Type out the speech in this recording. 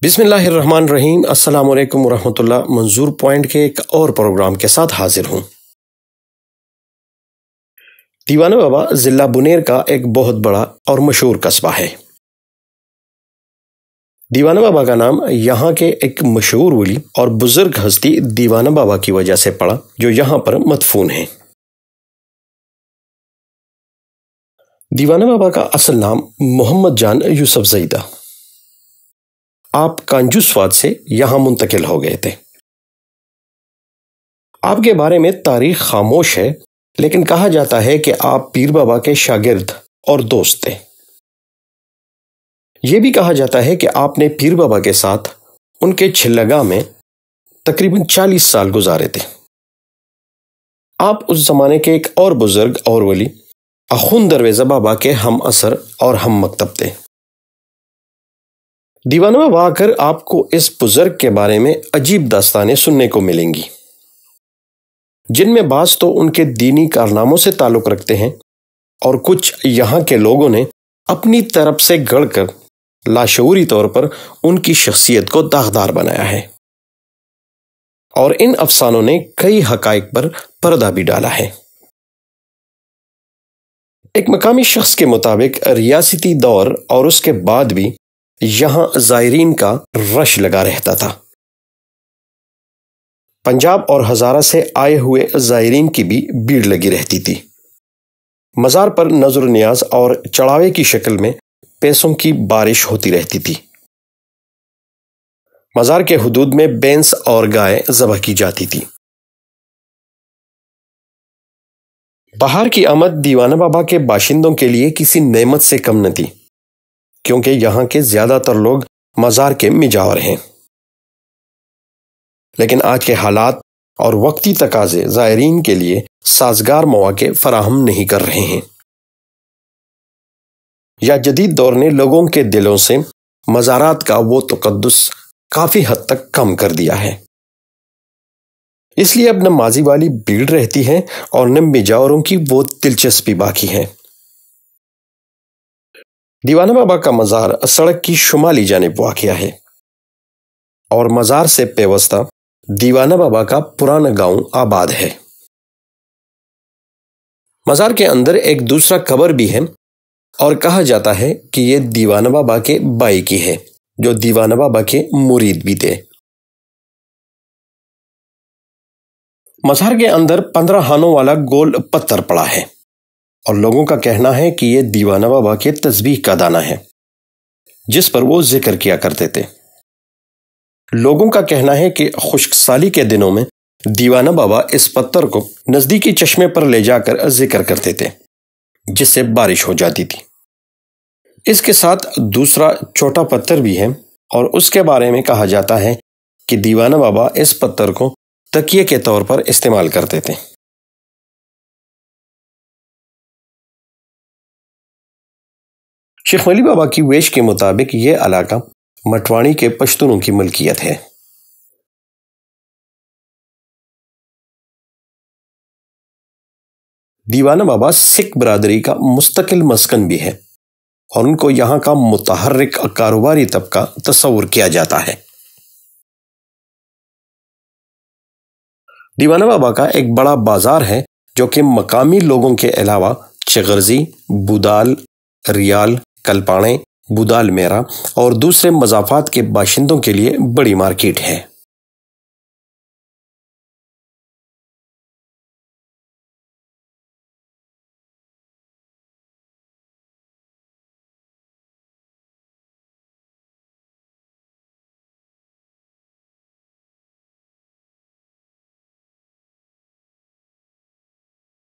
بسم اللہ الرحمن الرحیم۔ السلام علیکم ورحمۃ اللہ۔ منظور پوائنٹ کے ایک اور پروگرام کے ساتھ حاضر ہوں۔ دیوانہ بابا ضلع بنیر کا ایک بہت بڑا اور مشہور قصبہ ہے۔ دیوانہ بابا کا نام یہاں کے ایک مشہور ولی اور بزرگ ہستی دیوانہ بابا کی وجہ سے پڑا، جو یہاں پر مدفون ہیں۔ دیوانہ بابا کا اصل نام محمد جان یوسف زیدہ۔ آپ کانجوسواد سے یہاں منتقل ہو گئے تھے۔ آپ کے بارے میں تاریخ خاموش ہے، لیکن کہا جاتا ہے کہ آپ پیر بابا کے شاگرد اور دوست تھے۔ یہ بھی کہا جاتا ہے کہ آپ نے پیر بابا کے ساتھ ان کے چھلگاہ میں تقریباً 40 سال گزارے تھے۔ آپ اس زمانے کے ایک اور بزرگ اور ولی اخون درویزہ بابا کے ہم اثر اور ہم مکتب تھے۔ دیوانہ بابا آ کر آپ کو اس بزرگ کے بارے میں عجیب داستانیں سننے کو ملیں گی، جن میں بعض تو ان کے دینی کارناموں سے تعلق رکھتے ہیں اور کچھ یہاں کے لوگوں نے اپنی طرف سے گڑھ کر لاشعوری طور پر ان کی شخصیت کو داغدار بنایا ہے، اور ان افسانوں نے کئی حقائق پر پردہ بھی ڈالا ہے۔ ایک مقامی شخص کے مطابق ریاستی دور اور اس کے بعد بھی یہاں زائرین کا رش لگا رہتا تھا۔ پنجاب اور ہزارہ سے آئے ہوئے زائرین کی بھی بھیڑ لگی رہتی تھی۔ مزار پر نظر و نیاز اور چڑھاوے کی شکل میں پیسوں کی بارش ہوتی رہتی تھی۔ مزار کے حدود میں بینس اور گائے ذبح کی جاتی تھی۔ بہار کی آمد دیوانہ بابا کے باشندوں کے لیے کسی نعمت سے کم نہ تھی، کیونکہ یہاں کے زیادہ تر لوگ مزار کے مجاور ہیں۔ لیکن آج کے حالات اور وقتی تقاضے زائرین کے لیے سازگار مواقع فراہم نہیں کر رہے ہیں، یا جدید دور نے لوگوں کے دلوں سے مزارات کا وہ تقدس کافی حد تک کم کر دیا ہے۔ اس لیے اب نہ ماضی والی بھیڑ رہتی ہے اور نہ مجاوروں کی وہ دلچسپی باقی ہے۔ دیوانہ بابا کا مزار سڑک کی شمالی جانب واقع ہے، اور مزار سے پیوستہ دیوانہ بابا کا پرانا گاؤں آباد ہے۔ مزار کے اندر ایک دوسرا قبر بھی ہے، اور کہا جاتا ہے کہ یہ دیوانہ بابا کے بھائی کی ہے، جو دیوانہ بابا کے مرید بھی تھے۔ مزار کے اندر 15 ہانوں والا گول پتھر پڑا ہے، اور لوگوں کا کہنا ہے کہ یہ دیوانہ بابا کے تسبیح کا دانہ ہے، جس پر وہ ذکر کیا کرتے تھے۔ لوگوں کا کہنا ہے کہ خشک سالی کے دنوں میں دیوانہ بابا اس پتھر کو نزدیکی چشمے پر لے جا کر ذکر کرتے تھے، جس سے بارش ہو جاتی تھی۔ اس کے ساتھ دوسرا چھوٹا پتھر بھی ہے، اور اس کے بارے میں کہا جاتا ہے کہ دیوانہ بابا اس پتھر کو تکیے کے طور پر استعمال کرتے تھے۔ شیخ ولی بابا کی ویش کے مطابق یہ علاقہ مٹواڑی کے پشتونوں کی ملکیت ہے۔ دیوانہ بابا سکھ برادری کا مستقل مسکن بھی ہے، اور ان کو یہاں کا متحرک کاروباری طبقہ تصور کیا جاتا ہے۔ دیوانہ بابا کا ایک بڑا بازار ہے، جو کہ مقامی لوگوں کے علاوہ چغرزی، بودال، ریال، کلپانے، بودال میرا اور دوسرے مضافات کے باشندوں کے لیے بڑی مارکیٹ ہے۔